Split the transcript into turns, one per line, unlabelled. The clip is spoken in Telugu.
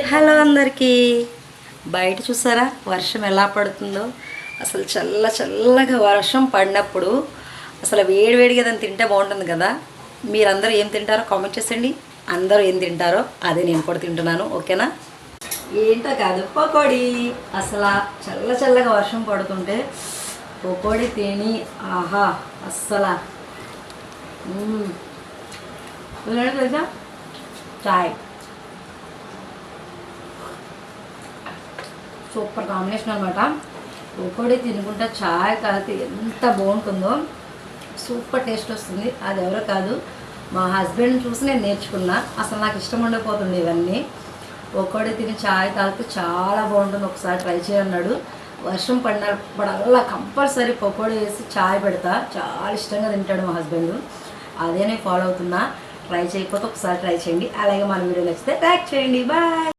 హలో అందరికీ. బయట చూసారా వర్షం ఎలా పడుతుందో. అసలు చల్లగా వర్షం పడినప్పుడు అసలు వేడివేడిగా దాన్ని తింటే బాగుంటుంది కదా. మీరందరూ ఏం తింటారో కామెంట్ చేసేయండి. అందరూ ఏం తింటారో అదే నేను కూడా తింటున్నాను, ఓకేనా. ఏంటో కాదు పకోడీ. అసలు చల్లగా వర్షం పడుతుంటే పకోడీ తిని ఆహా అస్సలా తెలుసా చాయ్ సూపర్ కాంబినేషన్ అనమాట. పకోడీ తినుకుంటా చాయ్ తాగితే ఎంత బాగుంటుందో, సూపర్ టేస్ట్ వస్తుంది. అది ఎవరో కాదు, మా హస్బెండ్ చూసి నేను నేర్చుకున్నా. అసలు నాకు ఇష్టం ఉండిపోతుంది ఇవన్నీ. పకోడీ తిని చాయ్ తాగితే చాలా బాగుంటుంది, ఒకసారి ట్రై చేయన్నాడు. వర్షం పడినప్పుడల్లా కంపల్సరీ పకోడీ వేసి చాయ్ పెడతా. చాలా ఇష్టంగా తింటాడు మా హస్బెండ్. అదే నేను ఫాలో అవుతున్నా. ట్రై చేయకపోతే ఒకసారి ట్రై చేయండి. అలాగే మన వీడియో నచ్చితే లైక్ చేయండి. బాయ్.